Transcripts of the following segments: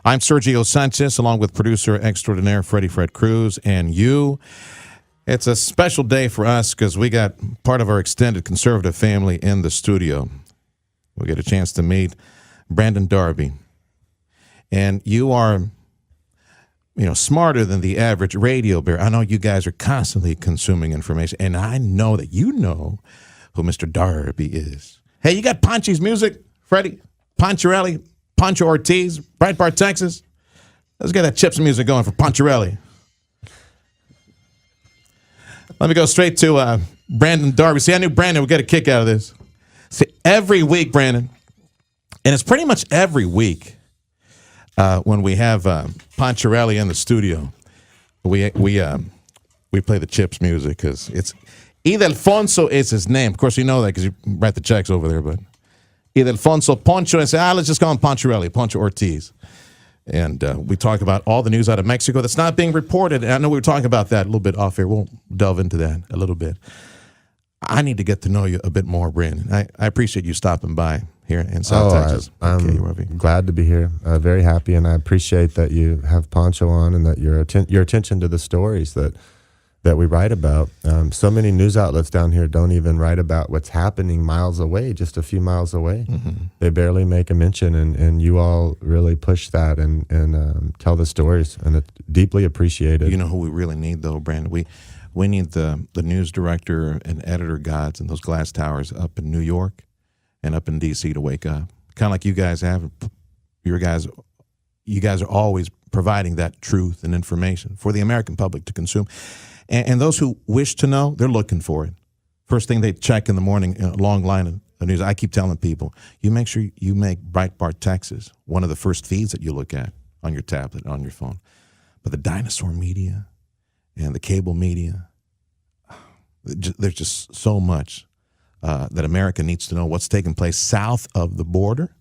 I'm Sergio Sanchez, along with producer extraordinaire Freddie Fred Cruz, and you. It's a special day for us because we got part of our extended conservative family in the studio. We get a chance to meet Brandon Darby. And you are, smarter than the average radio bear. I know you guys are constantly consuming information, and I know that you know who Mr. Darby is. Hey, you got Ponchi's music, Freddie? Poncherelli, Poncho Ortiz, Breitbart, Texas. Let's get that Chips music going for Poncherelli. Let me go straight to Brandon Darby. See, I knew Brandon would get a kick out of this. See, every week, Brandon, and it's pretty much every week when we have Poncherelli in the studio, we play the Chips music because it's Ildefonso is his name. Of course, you know that because you write the checks over there, but Ildefonso Poncho, and say, let's just call him Poncherelli, Poncho Ortiz. And we talk about all the news out of Mexico that's not being reported. And I know we were talking about that a little bit off air. We'll delve into that a little bit. I need to get to know you a bit more, Brandon. I appreciate you stopping by here in South Texas. I'm glad to be here. Very happy, and I appreciate that you have Poncho on and that your attention to the stories that we write about. So many news outlets down here don't even write about what's happening miles away, just a few miles away. Mm-hmm. They barely make a mention, and you all really push that and tell the stories, and it's deeply appreciated. You know who we really need, though, Brandon? We need the news director and editor gods in those glass towers up in New York and up in D.C. to wake up. Kind of like you guys have. You guys are always providing that truth and information for the American public to consume. And those who wish to know, they're looking for it. First thing they check in the morning, a long line of news. I keep telling people, you make sure you make Breitbart, Texas, one of the first feeds that you look at on your tablet, on your phone. But the dinosaur media and the cable media, there's just so much that America needs to know what's taking place south of the border.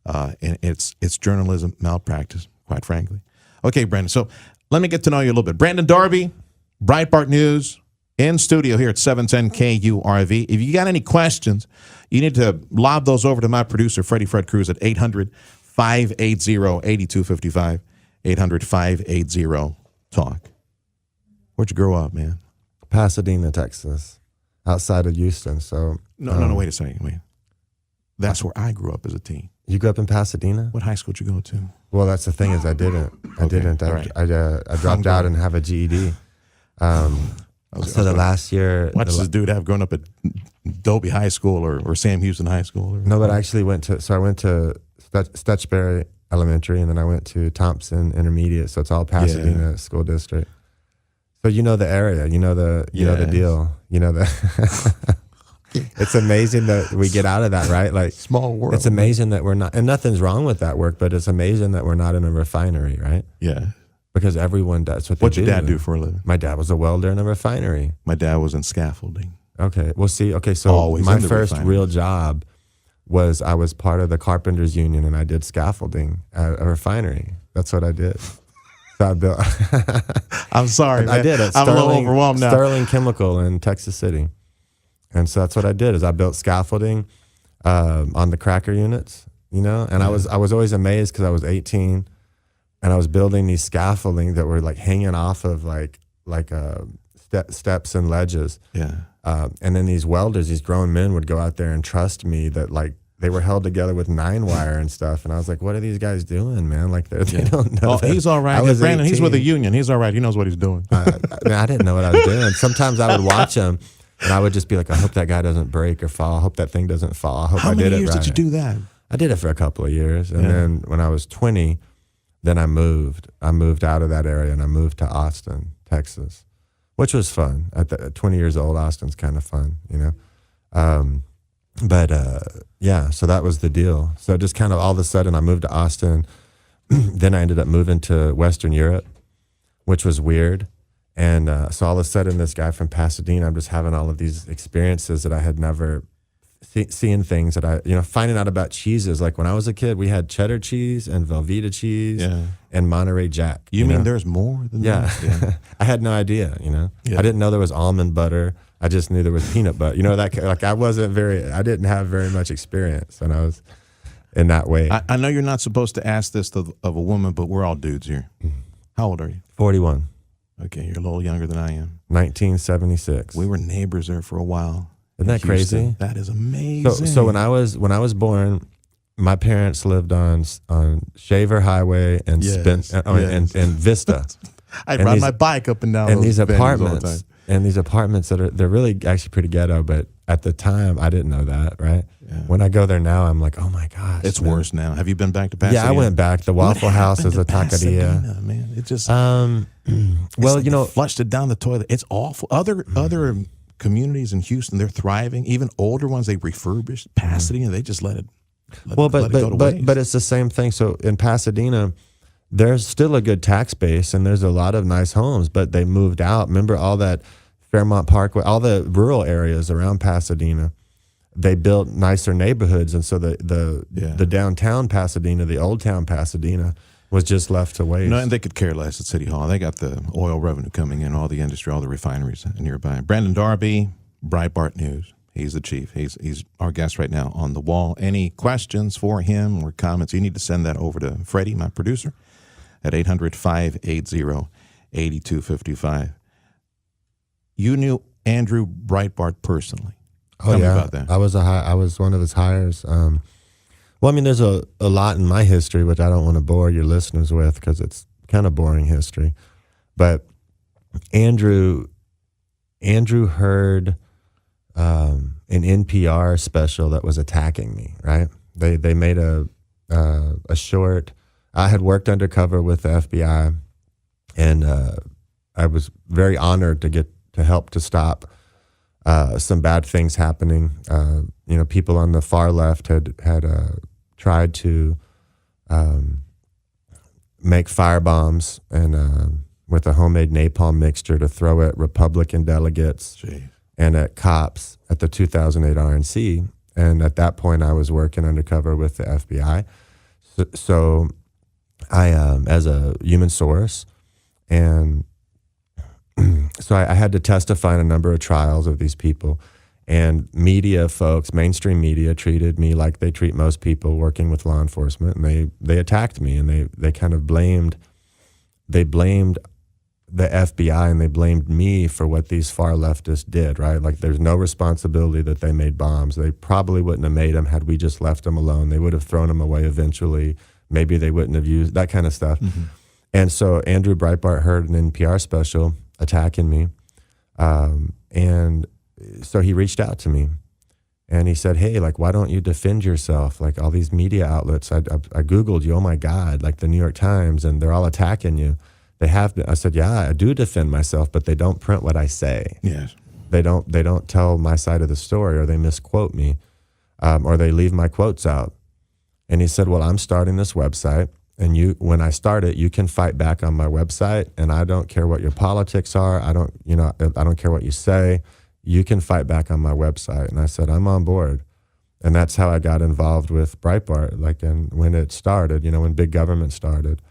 And it's journalism malpractice, quite frankly. Okay, Brandon, so let me get to know you a little bit. Brandon Darby, Breitbart News, in studio here at 710 KURV. If you got any questions, you need to lob those over to my producer, Freddie Fred Cruz, at 800-580-8255, 800-580-TALK. Where'd you grow up, man? Pasadena, Texas, outside of Houston. So No, wait a second. Wait. That's where I grew up as a teen. You grew up in Pasadena? What high school did you go to? Well, that's the thing is I didn't. I dropped out and have a GED. The last year. What does this dude have growing up at Dobie High School or Sam Houston High School? No, but I actually went to Stutchberry Elementary, and then I went to Thompson Intermediate. So it's all Pasadena School District. So you know the area, you know the deal, It's amazing that we get out of that, right? Like small world. It's amazing that we're not, and nothing's wrong with that work, but it's amazing that we're not in a refinery, right? Yeah. Because everyone does what they do. What'd your dad do for a living? My dad was a welder in a refinery. My dad was in scaffolding. Okay. Well, so my first real job was I was part of the Carpenters Union, and I did scaffolding at a refinery. That's what I did. So I built. I'm sorry, man. I did. I'm a little overwhelmed now. Sterling Chemical in Texas City. And so that's what I did is I built scaffolding on the cracker units, and I was always amazed because I was 18 and I was building these scaffolding that were like hanging off of like steps and ledges. Yeah. And then these welders, these grown men would go out there and trust me that like they were held together with 9-wire and stuff. And I was like, what are these guys doing, man? Like they don't know. Oh, he's all right. Brandon, 18. He's with the union. He's all right. He knows what he's doing. I didn't know what I was doing. Sometimes I would watch him. And I would just be like, I hope that guy doesn't break or fall. I hope that thing doesn't fall. I hope I did it right. How many years did you do that? I did it for a couple of years. And then when I was 20, then I moved. I moved out of that area and I moved to Austin, Texas, which was fun. At 20 years old, Austin's kind of fun, so that was the deal. So just kind of all of a sudden I moved to Austin. Then I ended up moving to Western Europe, which was weird. And so all of a sudden, this guy from Pasadena, I'm just having all of these experiences that I had never seen things that finding out about cheeses. Like when I was a kid, we had cheddar cheese and Velveeta cheese and Monterey Jack. You mean there's more than that? Yeah. I had no idea, Yeah. I didn't know there was almond butter. I just knew there was peanut butter. I didn't have very much experience. And in that way. I know you're not supposed to ask this of a woman, but we're all dudes here. How old are you? 41. Okay, you're a little younger than I am. 1976. We were neighbors there for a while. Isn't that crazy? That is amazing. So when I was born, my parents lived on Shaver Highway and and Vista. I'd ride my bike up and down and those these venues all the apartments. time. And these apartments they're really actually pretty ghetto, but at the time I didn't know that, right? Yeah. When I go there now, I'm like, oh my gosh, it's worse now. Have you been back to Pasadena? Yeah, I went back. The Waffle House is a taqueria. Pasadena, man, it just well, like you know, flushed it down the toilet. It's awful. Other communities in Houston, they're thriving. Even older ones, they refurbished. Pasadena, they just let it go to waste. But it's the same thing. So in Pasadena, there's still a good tax base and there's a lot of nice homes, but they moved out. Remember all that Fairmont Parkway, all the rural areas around Pasadena, they built nicer neighborhoods. And so the downtown Pasadena, the old town Pasadena was just left to waste. No, and they could care less at City Hall. They got the oil revenue coming in, all the industry, all the refineries nearby. Brandon Darby, Breitbart News. He's the chief. He's our guest right now on the wall. Any questions for him or comments, you need to send that over to Freddie, my producer, at 800-580-8255. You knew Andrew Breitbart personally. Tell me about that. I was one of his hires. Well, I mean, there's a lot in my history, which I don't want to bore your listeners with because it's kind of boring history. But Andrew heard an NPR special that was attacking me, right? They made a short. I had worked undercover with the FBI, and I was very honored to help to stop some bad things happening. People on the far left had tried to make firebombs and with a homemade napalm mixture to throw at Republican delegates and at cops at the 2008 RNC. And at that point, I was working undercover with the FBI. So I, as a human source, and so I had to testify in a number of trials of these people. And media folks, mainstream media, treated me like they treat most people working with law enforcement, and they attacked me, and they kind of blamed the FBI, and they blamed me for what these far leftists did, right? Like there's no responsibility that they made bombs. They probably wouldn't have made them had we just left them alone. They would have thrown them away eventually. Maybe they wouldn't have used that kind of stuff. Mm-hmm. And so Andrew Breitbart heard an NPR special attacking me, and so he reached out to me and he said, hey, like, why don't you defend yourself? Like all these media outlets, I Googled you, oh my God, like the New York Times, and they're all attacking you. They have been. I said, yeah, I do defend myself, but they don't print what I say. Yes. They don't tell my side of the story, or they misquote me, or they leave my quotes out. And he said, well, I'm starting this website, and when I start it, you can fight back on my website, and I don't care what your politics are. I don't care what you say. You can fight back on my website. And I said, I'm on board. And that's how I got involved with Breitbart, and when it started, when big government started.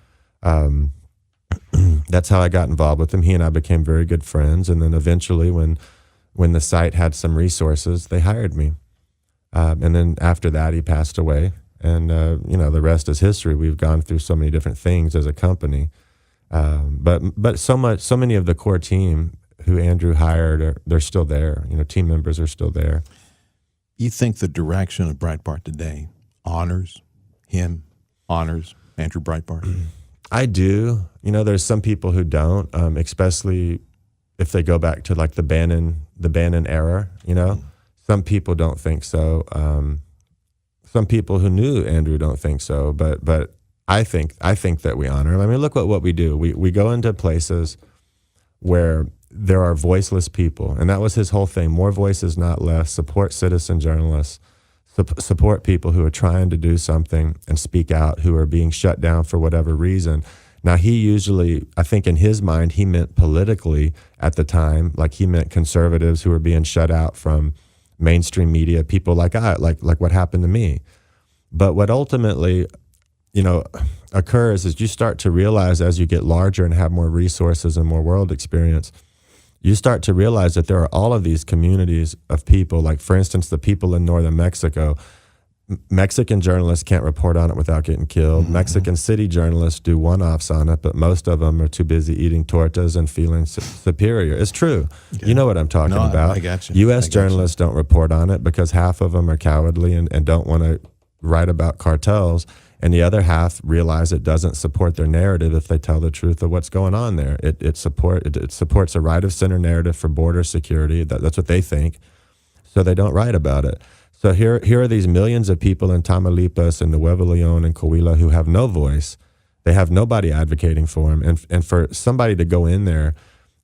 That's how I got involved with him. He and I became very good friends. And then eventually when the site had some resources, they hired me. And then after that, he passed away. And, the rest is history. We've gone through so many different things as a company. But so many of the core team who Andrew hired, they're still there. Team members are still there. You think the direction of Breitbart today honors him, honors Andrew Breitbart? I do. There's some people who don't, especially if they go back to like the Bannon era. Some people don't think so. Some people who knew Andrew don't think so. But I think that we honor him. I mean, look at what we do. We go into places where there are voiceless people, and that was his whole thing. More voices, not less. Support citizen journalists. Support people who are trying to do something and speak out, who are being shut down for whatever reason. Now, he usually, I think in his mind, he meant politically at the time, like he meant conservatives who were being shut out from mainstream media, people like what happened to me. But what ultimately, occurs is you start to realize as you get larger and have more resources and more world experience, you start to realize that there are all of these communities of people, like, for instance, the people in northern Mexico. Mexican journalists can't report on it without getting killed. Mexican city journalists do one-offs on it, but most of them are too busy eating tortas and feeling superior. It's true. Okay. You know what I'm talking about. I got you. U.S. journalists don't report on it because half of them are cowardly and don't want to write about cartels, and the other half realize it doesn't support their narrative if they tell the truth of what's going on there. It supports a right-of-center narrative for border security. That's what they think, so they don't write about it. So here are these millions of people in Tamaulipas and Nuevo Leon and Coahuila who have no voice. They have nobody advocating for them. And for somebody to go in there,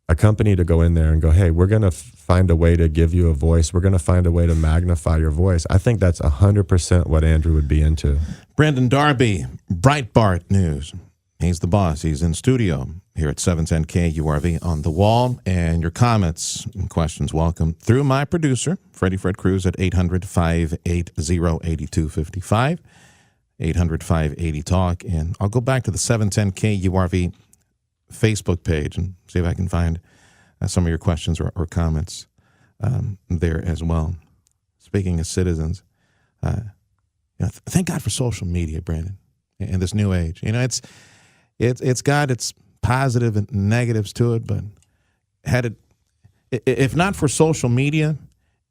a company to go in there and go, hey, we're going to find a way to give you a voice. We're going to find a way to magnify your voice. I think that's 100% what Andrew would be into. Brandon Darby, Breitbart News. He's the boss. He's in studio here at 710 KURV on the wall. And your comments and questions welcome through my producer, Freddie Fred Cruz, at 800-580-8255, 800-580-TALK. And I'll go back to the 710 KURV Facebook page and see if I can find some of your questions or comments there as well. Speaking of citizens, thank God for social media, Brandon, in this new age. It's got its positive and negatives to it, but if not for social media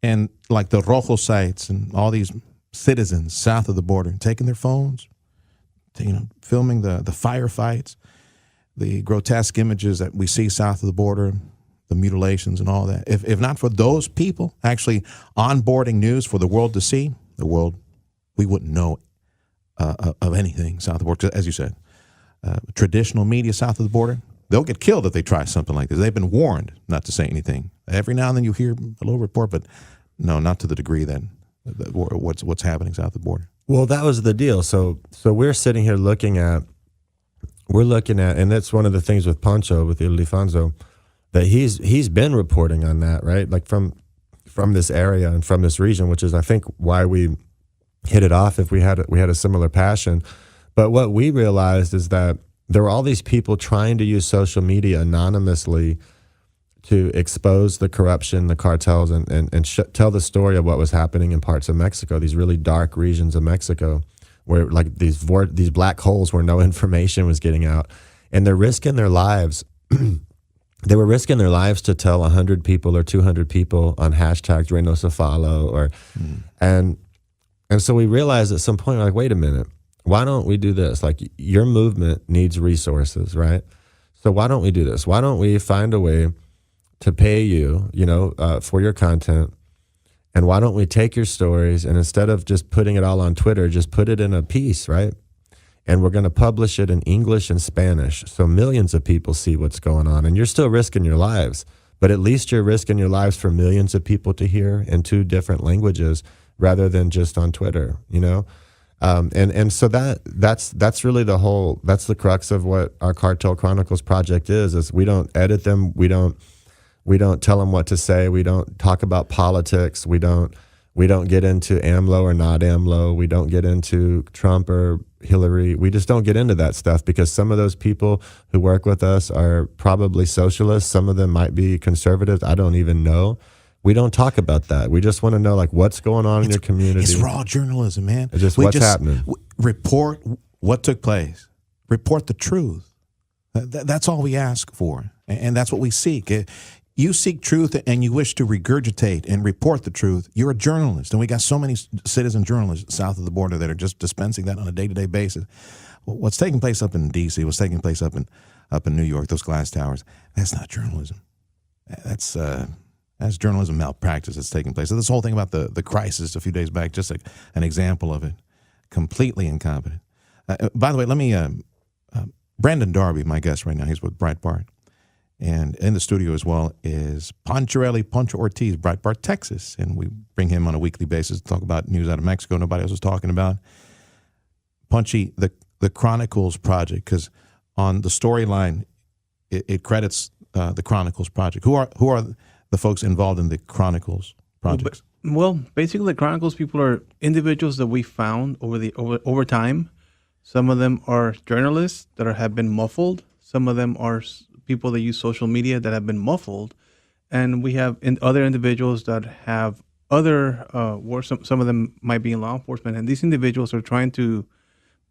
and like the Rojo sites and all these citizens south of the border taking their phones, filming the firefights, the grotesque images that we see south of the border, the mutilations and all that. If not for those people actually onboarding news for the world to see, we wouldn't know of anything south of the border, as you said. Traditional media south of the border, they'll get killed if they try something like this. They've been warned not to say anything. Every now and then you hear a little report, but no, not to the degree that what's happening south of the border. Well, that was the deal. So we're sitting here looking at, and that's one of the things with Pancho, with Il Lifanzo, that he's been reporting on that, right? Like from this area and from this region, which is I think why we hit it off. If we had a similar passion. But what we realized is that there were all these people trying to use social media anonymously to expose the corruption, the cartels, and tell the story of what was happening in parts of Mexico, these really dark regions of Mexico, where like these black holes where no information was getting out. And they're risking their lives. They were risking their lives to tell 100 people or 200 people on hashtags Reynosa Follow, and so we realized at some point, like, wait a minute. Why don't we do this? Like, your movement needs resources, right? So why don't we do this? Why don't we find a way to pay you, for your content? And why don't we take your stories and instead of just putting it all on Twitter, just put it in a piece, right? And we're going to publish it in English and Spanish so millions of people see what's going on. And you're still risking your lives, but at least you're risking your lives for millions of people to hear in 2 different languages rather than just on Twitter, And so that's really that's the crux of what our Cartel Chronicles project is we don't edit them. We don't tell them what to say. We don't talk about politics. We don't get into AMLO or not AMLO. We don't get into Trump or Hillary. We just don't get into that stuff because some of those people who work with us are probably socialists. Some of them might be conservatives. I don't even know. We don't talk about that. We just want to know like what's going on in your community. It's raw journalism, man. It's just what's happening. Report what took place. Report the truth. That's all we ask for, and that's what we seek. You seek truth and you wish to regurgitate and report the truth. You're a journalist, and we got so many citizen journalists south of the border that are just dispensing that on a day-to-day basis. What's taking place up in D.C., what's taking place up in New York, those glass towers, that's not journalism. That's journalism malpractice that's taking place. So this whole thing about the crisis a few days back, just an example of it, completely incompetent. By the way, let me, Brandon Darby, my guest right now, he's with Breitbart. And in the studio as well is Poncho Ortiz, Breitbart, Texas. And we bring him on a weekly basis to talk about news out of Mexico nobody else is talking about. Punchy, the Chronicles Project, because on the storyline, it credits the Chronicles Project. Who are the folks involved in the Chronicles projects? Well, basically, the Chronicles people are individuals that we found over time. Some of them are journalists that have been muffled. Some of them are people that use social media that have been muffled. And we have other individuals that have other some of them might be in law enforcement, and these individuals are trying to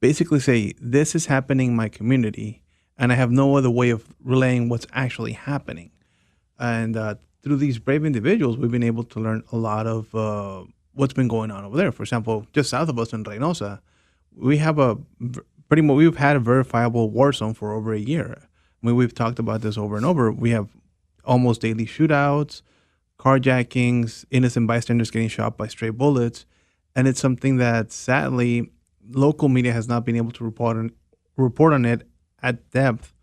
basically say, this is happening in my community, and I have no other way of relaying what's actually happening. And through these brave individuals, we've been able to learn a lot of what's been going on over there. For example, just south of us in Reynosa, we've had a verifiable war zone for over a year. I mean, we've talked about this over and over. We have almost daily shootouts, carjackings, innocent bystanders getting shot by stray bullets, and it's something that sadly local media has not been able to report on it at depth.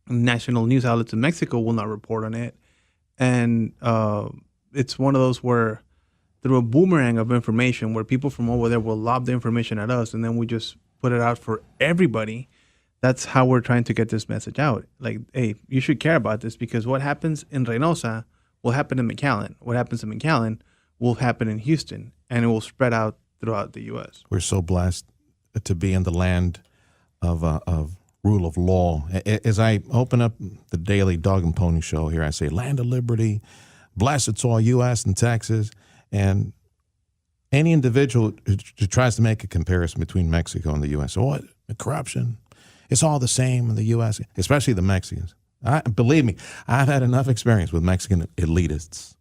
National news outlets in Mexico will not report on it, and it's one of those where through a boomerang of information, where people from over there will lob the information at us, and then we just put it out for everybody. That's how we're trying to get this message out. Like, hey, you should care about this, because what happens in Reynosa will happen in McAllen. What happens in McAllen will happen in Houston, and it will spread out throughout the U.S. We're so blessed to be in the land of rule of law. As I open up the daily Dog and Pony show here, I say, land of liberty, bless it's all U.S. and Texas. And any individual who tries to make a comparison between Mexico and the U.S., oh, corruption, it's all the same in the U.S., especially the Mexicans. Believe me, I've had enough experience with Mexican elitists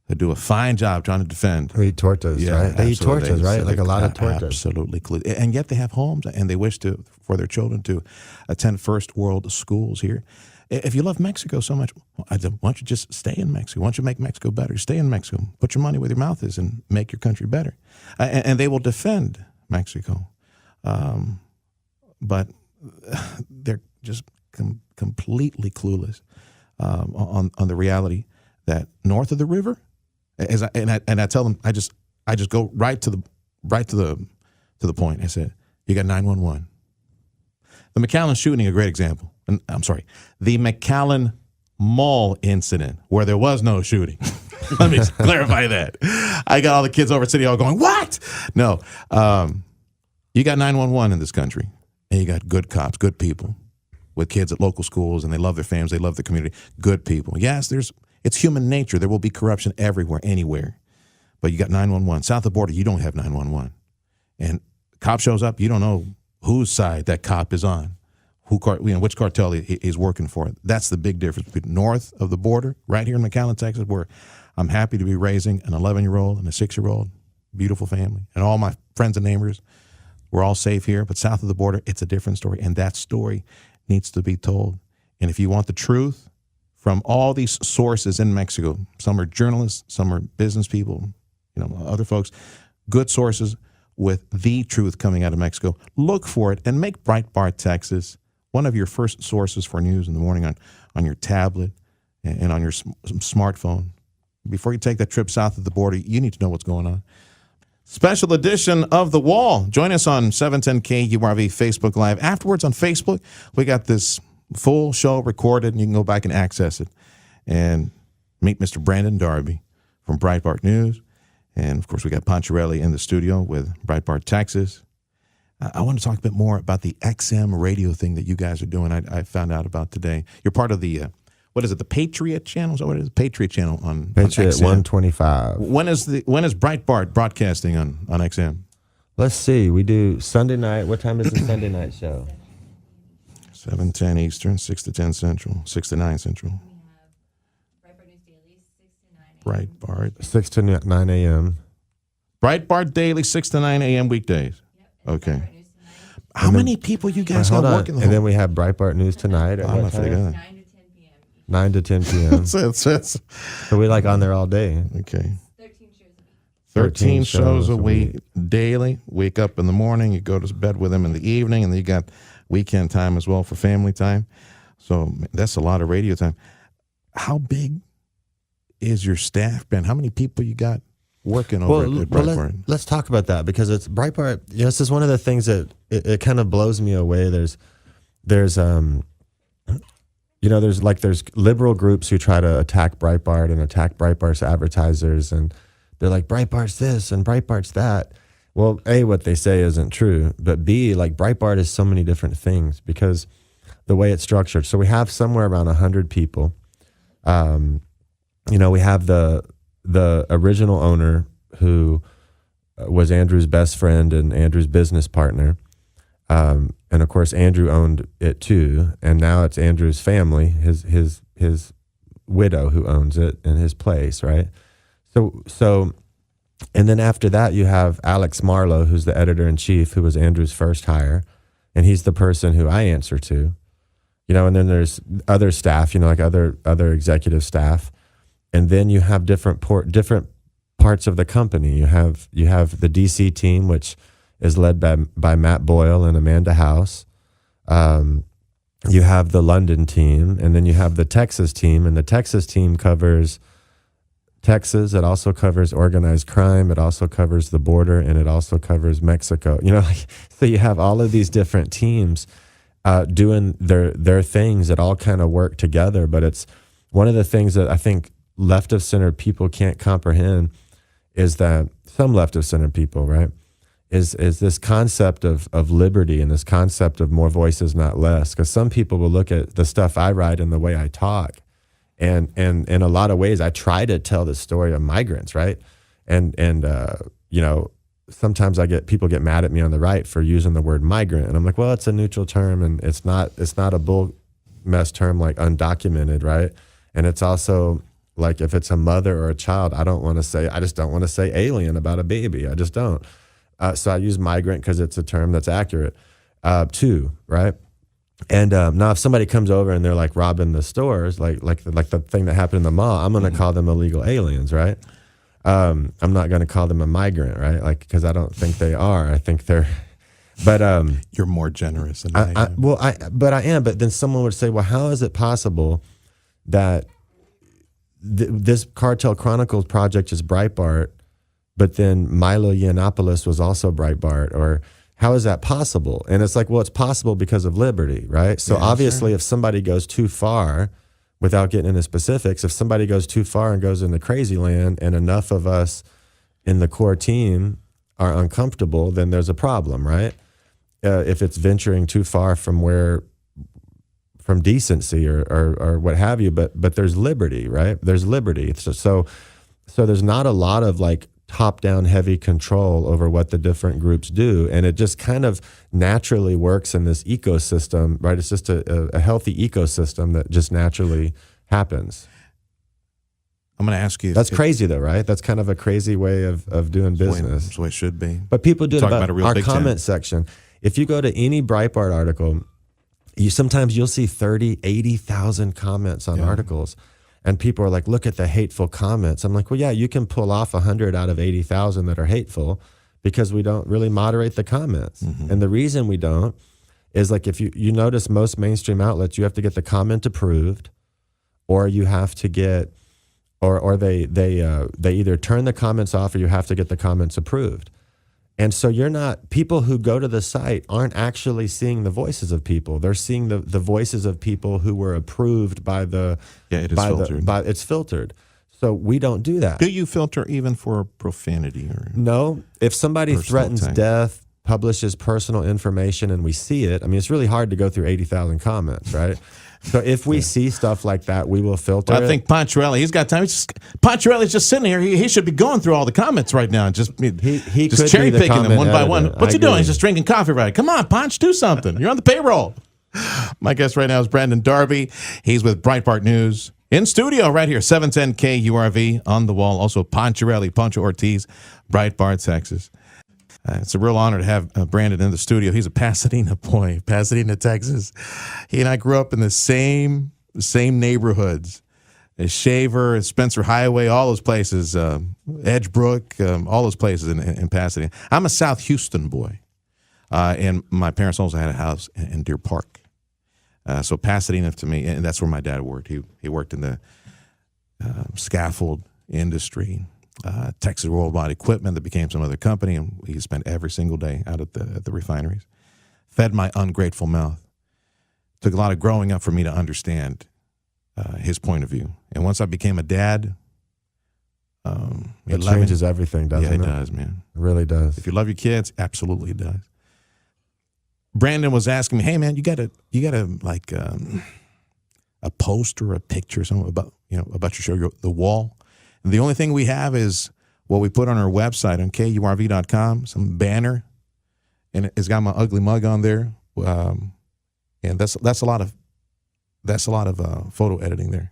who do a fine job trying to defend. They eat tortas, right? They eat tortas, right? Like a lot of tortas. Absolutely. And yet they have homes, and they wish for their children to attend first world schools here. If you love Mexico so much, why don't you just stay in Mexico? Why don't you make Mexico better? Stay in Mexico. Put your money where your mouth is and make your country better. And they will defend Mexico. But they're just completely clueless on the reality that north of the river, I tell them, I just go right to the point. I said, you got 911. The McAllen shooting, a great example. And I'm sorry, the McAllen Mall incident where there was no shooting. Let me clarify that. I got all the kids over at City Hall going, what? No, you got 911 in this country, and you got good cops, good people with kids at local schools, and they love their families, they love the community, good people. Yes, it's human nature. There will be corruption everywhere, anywhere. But you got 911. South of the border, you don't have 911. And cop shows up, you don't know whose side that cop is on. Which cartel he's working for. That's the big difference between north of the border, right here in McAllen, Texas, where I'm happy to be raising an 11-year-old and a 6-year-old, beautiful family, and all my friends and neighbors. We're all safe here. But south of the border, it's a different story, and that story needs to be told. And if you want the truth from all these sources in Mexico, some are journalists, some are business people, other folks, good sources with the truth coming out of Mexico, look for it and make Breitbart, Texas, one of your first sources for news in the morning on your tablet and on your smartphone. Before you take that trip south of the border, you need to know what's going on. Special edition of The Wall. Join us on 710 KURV Facebook Live. Afterwards on Facebook, we got this full show recorded, and you can go back and access it and meet Mr. Brandon Darby from Breitbart News. And, of course, we got Poncherelli in the studio with Breitbart Texas. I want to talk a bit more about the XM radio thing that you guys are doing. I found out about today. You're part of the, what is it, the Patriot Channel? Is that what it is? Patriot Channel on Patriot XM. 125. When is Breitbart broadcasting on XM? Let's see. We do Sunday night. What time is the Sunday night show? 7:10 Eastern, 6 to 10 Central, 6 to 9 Central. Breitbart. 6 to 9 a.m. Breitbart Daily, 6 to 9 a.m. weekdays. Okay. How many people you guys got working? And then we have Breitbart News Tonight. At what time? 9 to 10 p.m. So we on there all day. Okay. 13 shows a week, daily. Wake up in the morning, you go to bed with them in the evening, and then you got weekend time as well for family time. So that's a lot of radio time. How big is your staff, Ben? How many people you got working over at Breitbart? Let's talk about that, because it's Breitbart. This is one of the things that it kind of blows me away. There's liberal groups who try to attack Breitbart and attack Breitbart's advertisers, and they're like, Breitbart's this and Breitbart's that. Well, A, what they say isn't true, but B, Breitbart is so many different things because the way it's structured. So we have somewhere around 100 people. We have the the original owner, who was Andrew's best friend and Andrew's business partner. And of course, Andrew owned it too. And now it's Andrew's family, his widow, who owns it in his place, right? So, and then after that, you have Alex Marlowe, who's the editor-in-chief, who was Andrew's first hire. And he's the person who I answer to, and then there's other staff, like other executive staff. And then you have different parts of the company. You have the DC team, which is led by Matt Boyle and Amanda House. You have the London team, and then you have the Texas team, and the Texas team covers Texas. It also covers organized crime. It also covers the border, and it also covers Mexico. So you have all of these different teams doing their things that all kind of work together. But it's one of the things that I think left of center people can't comprehend is that some left of center people, right, is this concept of liberty and this concept of more voices, not less. Because some people will look at the stuff I write and the way I talk, and in a lot of ways I try to tell the story of migrants, right? And sometimes people get mad at me on the right for using the word migrant, and I'm like, well, it's a neutral term, and it's not a bull mess term like undocumented, right? And it's also like if it's a mother or a child, I just don't want to say alien about a baby. I just don't. So I use migrant because it's a term that's accurate too, right? And now if somebody comes over and they're like robbing the stores, like the thing that happened in the mall, I'm going to call them illegal aliens, right? I'm not going to call them a migrant, right? Like, because I don't think they are. I think they're, but you're more generous than I am. But I am. But then someone would say, well, how is it possible that this Cartel Chronicles project is Breitbart, but then Milo Yiannopoulos was also Breitbart? Or how is that possible? And it's like, well, it's possible because of liberty, right? So obviously, if somebody goes too far, without getting into specifics, if somebody goes too far and goes into crazy land, and enough of us in the core team are uncomfortable, then there's a problem, right? If it's venturing too far from decency or what have you, but there's liberty, right? There's liberty. So there's not a lot of like top-down heavy control over what the different groups do, and it just kind of naturally works in this ecosystem, right? It's just a healthy ecosystem that just naturally happens. I'm going to ask you. That's crazy, though, right? That's kind of a crazy way of doing business. That's the way it should be. But people do it about our big comment section. If you go to any Breitbart article, sometimes you'll see 30, 80,000 comments on articles. And people are like, look at the hateful comments. I'm like, well, yeah, you can pull off 100 out of 80,000 that are hateful because we don't really moderate the comments. Mm-hmm. And the reason we don't is like, if you notice most mainstream outlets, you have to get the comment approved, or you have to get, or they either turn the comments off, or you have to get the comments approved. And so people who go to the site aren't actually seeing the voices of people. They're seeing the voices of people who were approved by the... Yeah, it is filtered. It's filtered. So we don't do that. Do you filter even for profanity? No. If somebody threatens death, publishes personal information, and we see it, I mean, it's really hard to go through 80,000 comments, right? So if we see stuff like that, we will filter it. I think Poncherelli, he's got time. Poncherelli's just sitting here. He should be going through all the comments right now and just cherry picking them one by one. What's he doing? He's just drinking coffee, right? Come on, Ponch, do something. You're on the payroll. My guest right now is Brandon Darby. He's with Breitbart News in studio right here, 710 KURV on the wall. Also Poncherelli, Poncho Ortiz, Breitbart, Texas. It's a real honor to have Brandon in the studio. He's a Pasadena boy, Pasadena, Texas. He and I grew up in the same neighborhoods. Shaver, Spencer Highway, all those places, Edgebrook, all those places in Pasadena. I'm a South Houston boy, and my parents also had a house in Deer Park. So Pasadena to me, and that's where my dad worked. He worked in the scaffold industry. Texas Worldwide Equipment that became some other company, and he spent every single day out at the refineries. Fed my ungrateful mouth. Took a lot of growing up for me to understand his point of view. And once I became a dad, it changes everything, doesn't it? Yeah, it does, man. It really does. If you love your kids, absolutely it does. Brandon was asking me, "Hey, man, you got like a post or a picture or something about your show, The Wall." The only thing we have is what we put on our website on KURV.com, some banner, and it's got my ugly mug on there. And that's a lot of photo editing there,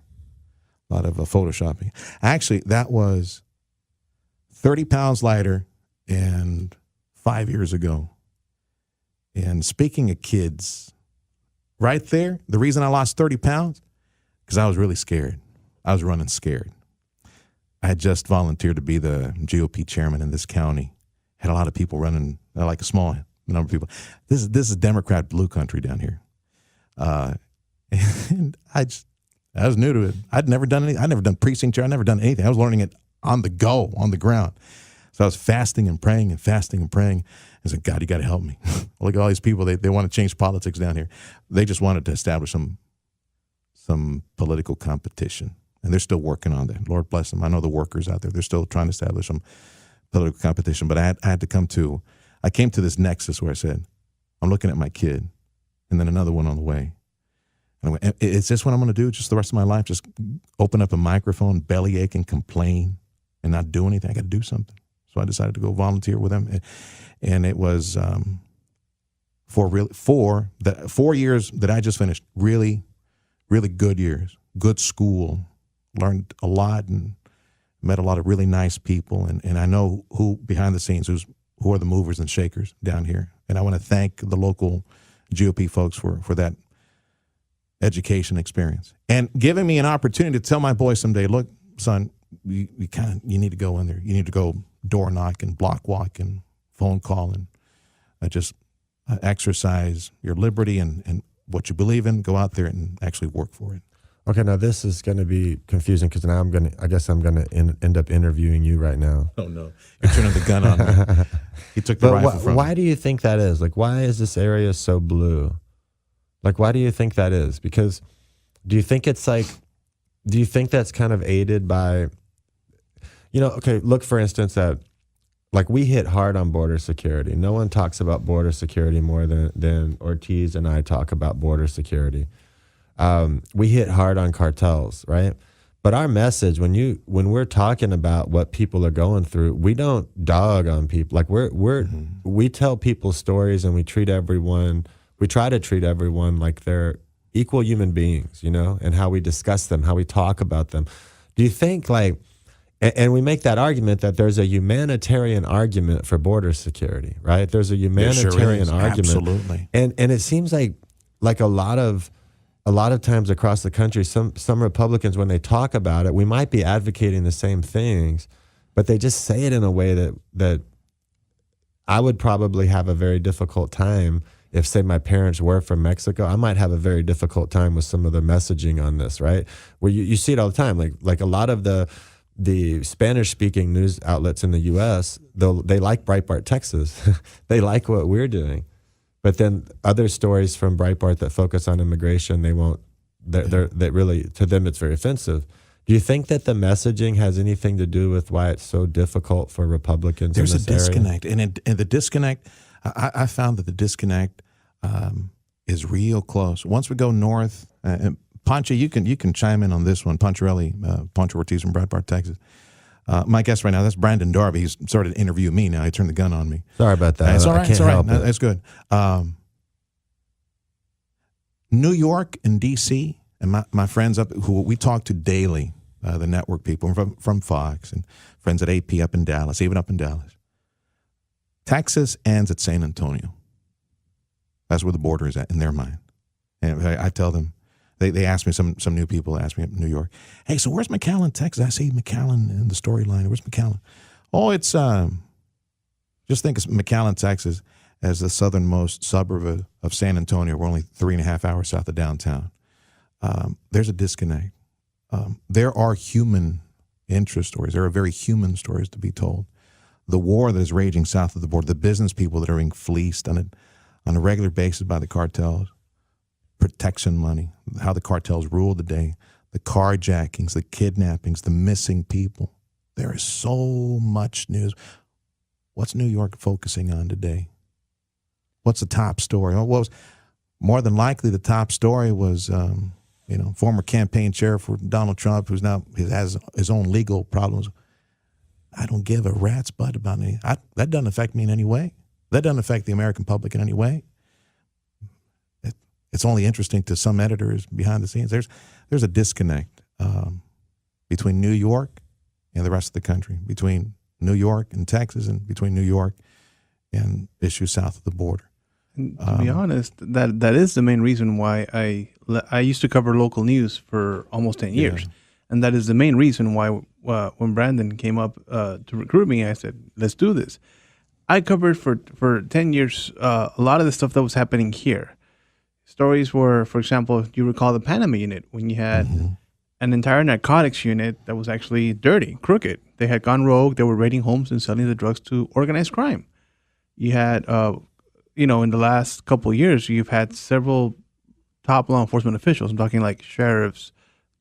a lot of photoshopping. Actually, that was 30 pounds lighter and 5 years ago. And speaking of kids, right there, the reason I lost 30 pounds, because I was really scared. I was running scared. I had just volunteered to be the GOP chairman in this county. Had a lot of people running, like a small number of people. This is Democrat blue country down here. And I was new to it. I'd never done anything. I'd never done precinct chair. I'd never done anything. I was learning it on the go, on the ground. So I was fasting and praying. I said, God, you got to help me. Look at all these people. They want to change politics down here. They just wanted to establish some political competition. And they're still working on that. Lord bless them. I know the workers out there. They're still trying to establish some political competition. But I came to this nexus where I said, I'm looking at my kid, and then another one on the way. And I went, is this what I'm going to do just the rest of my life? Just open up a microphone, bellyache, and complain and not do anything? I got to do something. So I decided to go volunteer with them. And it was 4 years that I just finished, really, really good years, good school, learned a lot and met a lot of really nice people. And I know who behind the scenes, who are the movers and shakers down here. And I want to thank the local GOP folks for that education experience and giving me an opportunity to tell my boys someday, look, son, you need to go in there. You need to go door knock and block walk and phone call and just exercise your liberty and what you believe in. Go out there and actually work for it. Okay, now this is going to be confusing because now I guess I'm going to end up interviewing you right now. Oh no, you're turning the gun on me. He took the rifle from me. Why do you think that is? Like, why is this area so blue? Like, why do you think that is? Because do you think that's kind of aided by, okay, look, for instance, at, like, we hit hard on border security. No one talks about border security more than Ortiz and I talk about border security. We hit hard on cartels, right? But our message, when we're talking about what people are going through, we don't dog on people. Like, we tell people stories, and we try to treat everyone like they're equal human beings, and how we discuss them, how we talk about them. Do you think, like, and we make that argument that there's a humanitarian argument for border security, right? There's a humanitarian argument. Absolutely. And it seems like a lot of times across the country, some Republicans, when they talk about it, we might be advocating the same things, but they just say it in a way that I would probably have a very difficult time. If, say, my parents were from Mexico, I might have a very difficult time with some of the messaging on this, right? Where you see it all the time. Like a lot of the Spanish-speaking news outlets in the U.S., they like Breitbart, Texas. They like what we're doing. But then other stories from Breitbart that focus on immigration, they won't. That really, to them, it's very offensive. Do you think that the messaging has anything to do with why it's so difficult for Republicans in this area? There's a disconnect, and the disconnect, I found that the disconnect is real close. Once we go north, and Pancho, you can chime in on this one. Pancho Ortiz from Breitbart, Texas. My guest right now, that's Brandon Darby. He's started to interview me now. He turned the gun on me. Sorry about that. It's all right. It's all right. That's good. New York and D.C. and my friends up who we talk to daily, the network people from Fox and friends at AP up in Dallas, even up in Dallas. Texas ends at San Antonio. That's where the border is at in their mind. And I tell them, they ask me, some new people ask me up in New York, hey, so where's McAllen, Texas? I see McAllen in the storyline. Where's McAllen? Oh, it's, just think of McAllen, Texas as the southernmost suburb of San Antonio. We're only 3.5 hours south of downtown. There's a disconnect. There are human interest stories. There are very human stories to be told. The war that is raging south of the border, the business people that are being fleeced on a regular basis by the cartels, protection money, how the cartels rule the day, the carjackings, the kidnappings, the missing people. There is so much news. What's New York focusing on today? What's the top story? Well, more than likely the top story was, former campaign chair for Donald Trump, who's now has his own legal problems. I don't give a rat's butt about any. That doesn't affect me in any way. That doesn't affect the American public in any way. It's only interesting to some editors behind the scenes. There's a disconnect between New York and the rest of the country, between New York and Texas, and between New York and issues south of the border. And to be honest, that is the main reason why I used to cover local news for almost 10 years. And that is the main reason why when Brandon came up to recruit me, I said, let's do this. I covered for 10 years a lot of the stuff that was happening here. Stories were, for example, you recall the Panama unit, when you had an entire narcotics unit that was actually dirty, crooked. They had gone rogue. They were raiding homes and selling the drugs to organized crime. You had, in the last couple of years, you've had several top law enforcement officials. I'm talking like sheriffs,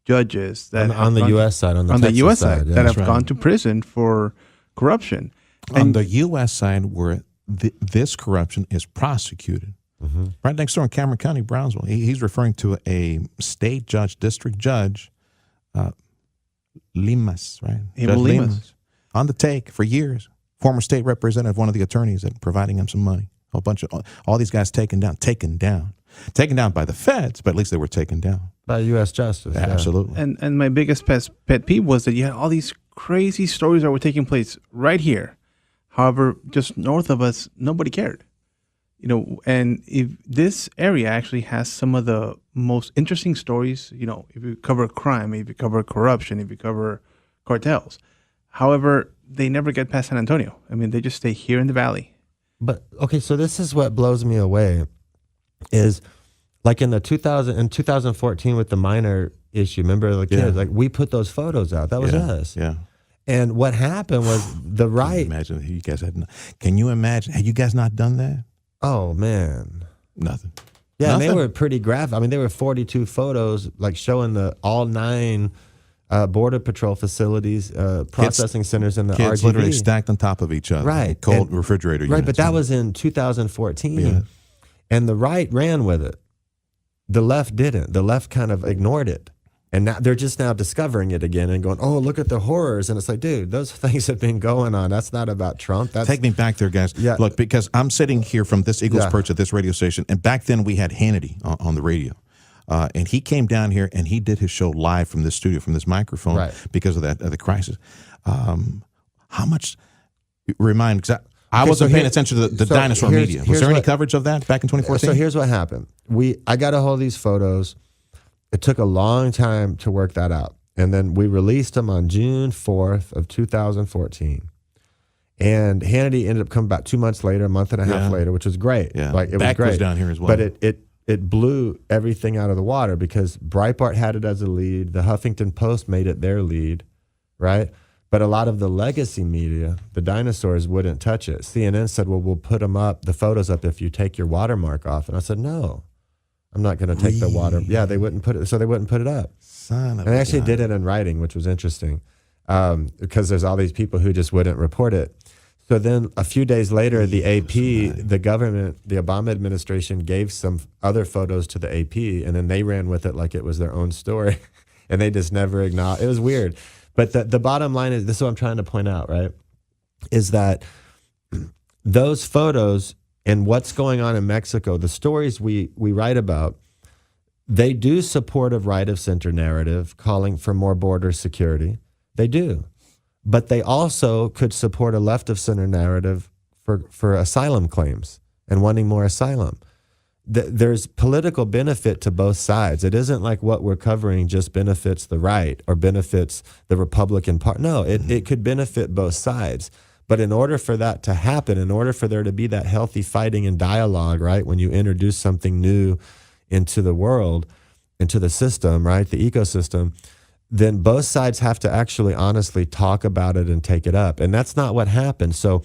judges that on the U.S. side, on the U.S. Texas side, yeah. that have gone to prison for corruption. On the U.S. side, where this corruption is prosecuted, right next door in Cameron County, Brownsville, he's referring to a state judge, district judge, Limas, right? Judge Limas. On the take for years. Former state representative, one of the attorneys, that providing him some money. A whole bunch of all these guys taken down by the feds, but at least they were taken down by U.S. justice. Yeah, absolutely. And my biggest pet peeve was that you had all these crazy stories that were taking place right here. However, just north of us, nobody cared. And if this area actually has some of the most interesting stories, if you cover crime, if you cover corruption, if you cover cartels. However, they never get past San Antonio. I mean, they just stay here in the valley. But okay, so this is what blows me away, is like in 2014 with the minor issue. Remember the kids? Like we put those photos out. That was us. Yeah. And what happened was the right. Imagine you guys had. Can you imagine? Had you guys not done that? Oh man, nothing. Yeah, nothing. And they were pretty graphic. I mean, there were 42 photos, like showing all 9 border patrol facilities, processing centers in the kids RGV. Literally stacked on top of each other. Right. Cold refrigerator units. Right, but that was in 2014. Yeah. And the right ran with it. The left didn't. The left kind of ignored it. And now they're just now discovering it again and going, oh, look at the horrors. And it's like, dude, those things have been going on. That's not about Trump. Take me back there, guys. Yeah. Look, because I'm sitting here from this Eagles Perch at this radio station, and back then we had Hannity on the radio. And he came down here and he did his show live from this studio, from this microphone, because of the crisis. How much, remind, because I wasn't paying attention to the dinosaur media. Was there any coverage of that back in 2014? So here's what happened. I got a hold of these photos. It took a long time to work that out. And then we released them on June 4th of 2014. And Hannity ended up coming about 2 months later, a month and a half later, which was great. Yeah. Like, it Beck was great. Was down here as well. But it blew everything out of the water because Breitbart had it as a lead. The Huffington Post made it their lead, right? But a lot of the legacy media, the dinosaurs, wouldn't touch it. CNN said, well, we'll put them up, the photos up, if you take your watermark off. And I said, no. I'm not going to take the water. Yeah, they wouldn't put it. So they wouldn't put it up. Son of and they actually did it in writing, which was interesting, because there's all these people who just wouldn't report it. So then a few days later, the AP, the government, the Obama administration gave some other photos to the AP, and then they ran with it like it was their own story, and they just never acknowledged. It was weird. But the bottom line is, this is what I'm trying to point out, right, is that those photos and what's going on in Mexico, the stories we write about, they do support a right-of-center narrative calling for more border security. They do. But they also could support a left-of-center narrative for asylum claims and wanting more asylum. There's political benefit to both sides. It isn't like what we're covering just benefits the right or benefits the Republican Party. No, it could benefit both sides. But in order for that to happen, in order for there to be that healthy fighting and dialogue, right, when you introduce something new into the world, into the system, right, the ecosystem, then both sides have to actually honestly talk about it and take it up. And that's not what happened. So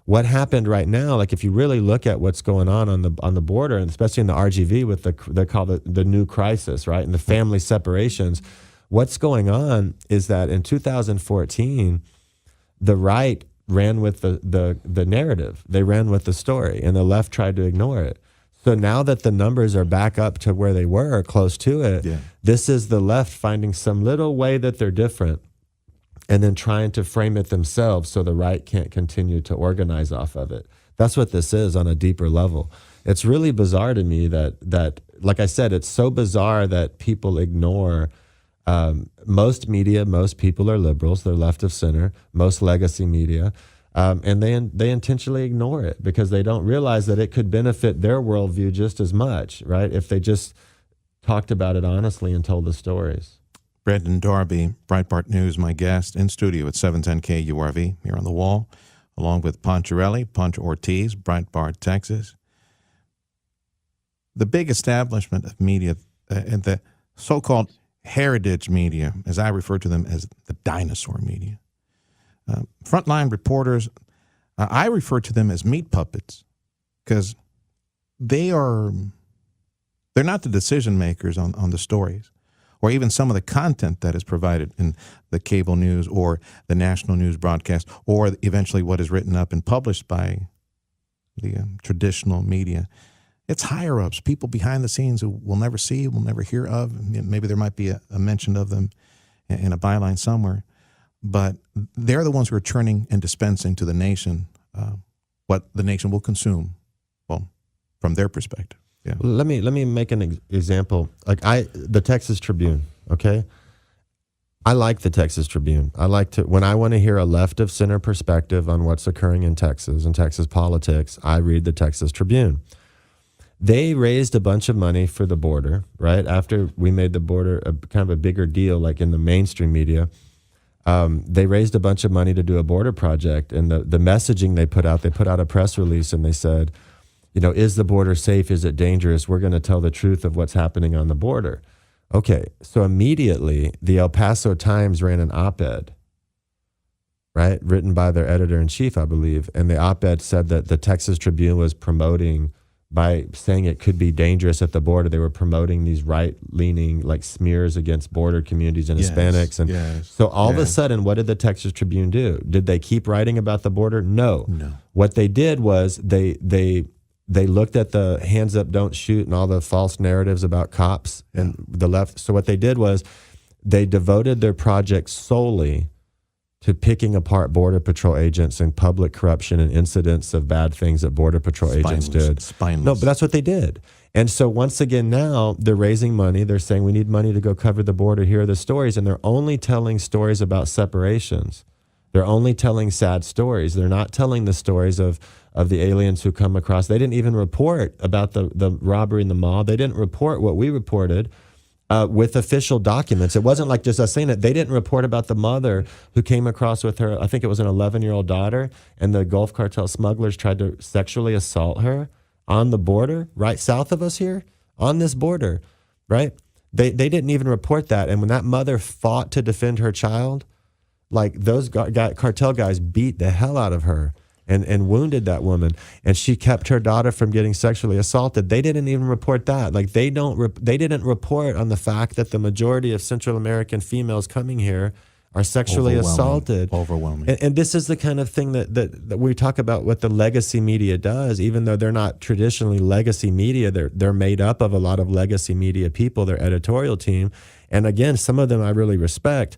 what happened right now, like if you really look at what's going on the border, and especially in the RGV with they call it the new crisis, right, and the family separations, what's going on is that in 2014, the right ran with the narrative. They ran with the story, and the left tried to ignore it. So now that the numbers are back up to where they were, or close to it, this is the left finding some little way that they're different and then trying to frame it themselves so the right can't continue to organize off of it. That's what this is on a deeper level. It's really bizarre to me that like I said, it's so bizarre that people ignore most media. Most people are liberals. They're left of center. Most legacy media. And they intentionally ignore it because they don't realize that it could benefit their worldview just as much, right? If they just talked about it honestly and told the stories. Brandon Darby, Breitbart News, my guest in studio at 710 KURV here on the wall, along with Poncherelli, Punch Ortiz, Breitbart, Texas. The big establishment of media and the so-called heritage media, as I refer to them as the dinosaur media. Frontline reporters, I refer to them as meat puppets because they're not the decision makers on the stories or even some of the content that is provided in the cable news or the national news broadcast or eventually what is written up and published by the traditional media. It's higher-ups, people behind the scenes who we'll never see, we'll never hear of. Maybe there might be a mention of them in a byline somewhere. But they're the ones who are churning and dispensing to the nation what the nation will consume, well, from their perspective. Yeah. Let me make an example. Like the Texas Tribune, okay? I like the Texas Tribune. I like to, when I want to hear a left of center perspective on what's occurring in Texas and Texas politics, I read the Texas Tribune. They raised a bunch of money for the border, right? After we made the border kind of a bigger deal, like in the mainstream media, they raised a bunch of money to do a border project. And the messaging they put out a press release and they said, is the border safe? Is it dangerous? We're going to tell the truth of what's happening on the border. Okay, so immediately the El Paso Times ran an op-ed, right, written by their editor-in-chief, I believe. And the op-ed said that the Texas Tribune was promoting, by saying it could be dangerous at the border, they were promoting these right-leaning like smears against border communities and Hispanics. And so all of a sudden, what did the Texas Tribune do? Did they keep writing about the border? No. What they did was they looked at the hands up, don't shoot and all the false narratives about cops and the left. So what they did was they devoted their project solely to picking apart Border Patrol agents and public corruption and incidents of bad things that Border Patrol agents did. Spineless. No, but that's what they did. And so once again, now they're raising money. They're saying we need money to go cover the border. Here are the stories. And they're only telling stories about separations. They're only telling sad stories. They're not telling the stories of the aliens who come across. They didn't even report about the robbery in the mall. They didn't report what we reported. With official documents. It wasn't like just us saying it. They didn't report about the mother who came across with her, I think it was an 11-year-old daughter, and the Gulf Cartel smugglers tried to sexually assault her on the border, right south of us here, on this border, right? They didn't even report that. And when that mother fought to defend her child, like those cartel guys beat the hell out of her and wounded that woman, and she kept her daughter from getting sexually assaulted. They didn't even report that. Like they didn't report on the fact that the majority of Central American females coming here are sexually assaulted. Overwhelming. And this is the kind of thing that we talk about what the legacy media does, even though they're not traditionally legacy media. They're made up of a lot of legacy media people, their editorial team. And again, some of them I really respect.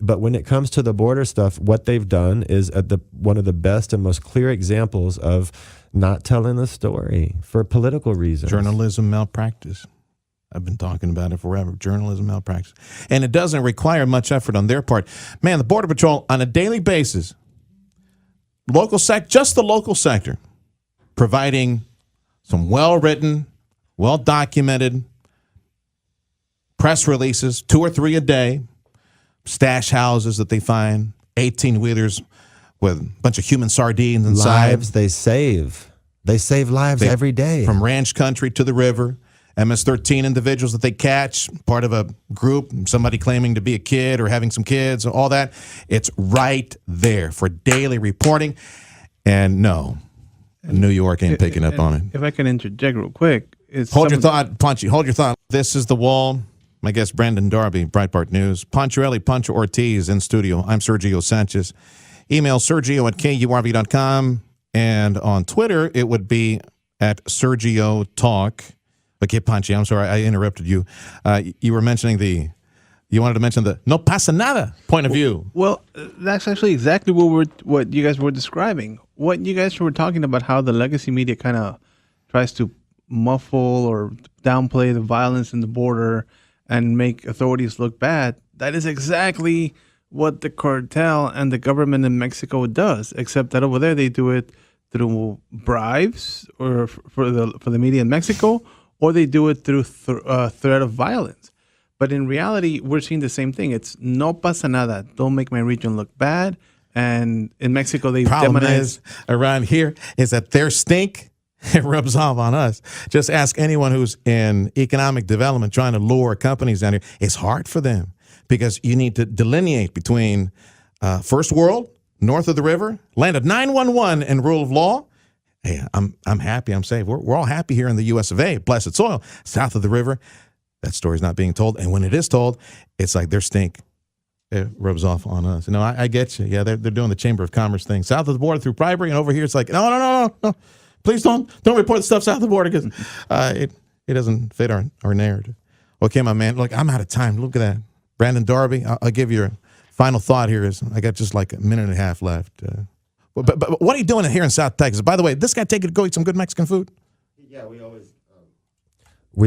But when it comes to the border stuff, what they've done is one of the best and most clear examples of not telling the story for political reasons. Journalism malpractice. I've been talking about it forever. Journalism malpractice. And it doesn't require much effort on their part. Man, the Border Patrol on a daily basis, just the local sector, providing some well-written, well-documented press releases, 2 or 3 a day, stash houses that they find, 18-wheelers with a bunch of human sardines inside. Lives they save. They save lives every day. From ranch country to the river, MS-13 individuals that they catch, part of a group, somebody claiming to be a kid or having some kids, all that. It's right there for daily reporting. And no, New York ain't picking up on it. If I can interject real quick. Hold your thought, Punchy. Hold your thought. This is The Wall. My guest, Brandon Darby, Breitbart News. Poncherelli, Punch Ortiz in studio. I'm Sergio Sanchez. Email Sergio@KURV.com. And on Twitter, it would be at Sergio Talk. Okay, Panchi, I'm sorry, I interrupted you. You were mentioning you wanted to mention the no pasa nada point of view. Well, that's actually exactly what you guys were describing. What you guys were talking about, how the legacy media kind of tries to muffle or downplay the violence in the border and make authorities look bad. That is exactly what the cartel and the government in Mexico does, except that over there they do it through bribes or for the media in Mexico, or they do it through threat of violence. But in reality, we're seeing the same thing. It's no pasa nada. Don't make my region look bad. And in Mexico, they Problem demonize. is around here is that their stink it rubs off on us. Just ask anyone who's in economic development trying to lure companies down here. It's hard for them because you need to delineate between first world, north of the river, land of 911 and rule of law. Hey, I'm happy. I'm safe. We're all happy here in the U.S. of A. Blessed soil. South of the river, that story's not being told. And when it is told, it's like their stink. It rubs off on us. You know, I get you. Yeah, they're doing the Chamber of Commerce thing. South of the border through bribery, and over here it's like, no. Please don't report the stuff south of the border because it doesn't fit our narrative. Okay, my man. Look, I'm out of time. Look at that. Brandon Darby, I'll give you a final thought here. I got just like a minute and a half left. But what are you doing here in South Texas? By the way, this guy take you to go eat some good Mexican food? Yeah, we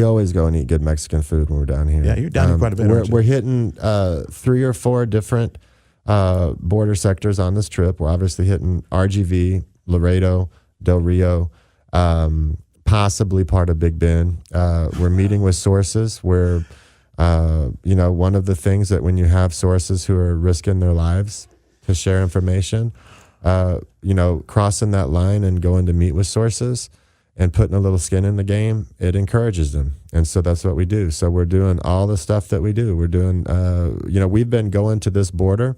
always go and eat good Mexican food when we're down here. Yeah, you're down here quite a bit. We're hitting 3 or 4 different border sectors on this trip. We're obviously hitting RGV, Laredo, Del Rio, possibly part of Big Bend. We're meeting with sources. We're, one of the things that when you have sources who are risking their lives to share information, crossing that line and going to meet with sources and putting a little skin in the game, it encourages them. And so that's what we do. So we're doing all the stuff that we do. We're doing, we've been going to this border,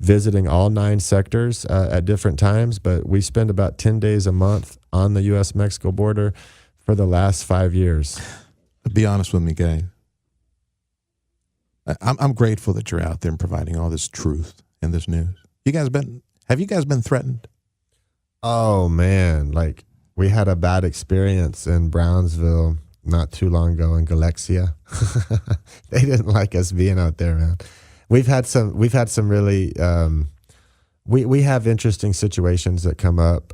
visiting all 9 sectors at different times, but we spend about 10 days a month on the U.S.-Mexico border for the last 5 years. Be honest with me, guys. I'm grateful that you're out there and providing all this truth and this news. Have you guys been threatened? Oh, man. Like, we had a bad experience in Brownsville not too long ago in Galexia. They didn't like us being out there, man. We've had some really, we have interesting situations that come up.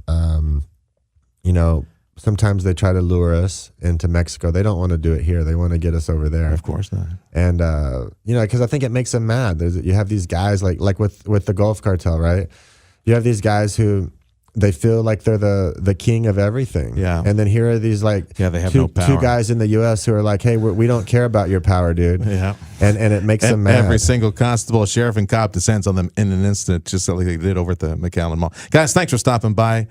Sometimes they try to lure us into Mexico. They don't want to do it here. They want to get us over there. Of course not. And, because I think it makes them mad. You have these guys like with the Gulf Cartel, right? You have these guys who they feel like they're the king of everything. Yeah. And then here are these they have no power. 2 guys in the U.S. who are like, hey, we don't care about your power, dude. Yeah. And it makes them mad. Every single constable, sheriff, and cop descends on them in an instant, just like they did over at the McAllen Mall. Guys, thanks for stopping by.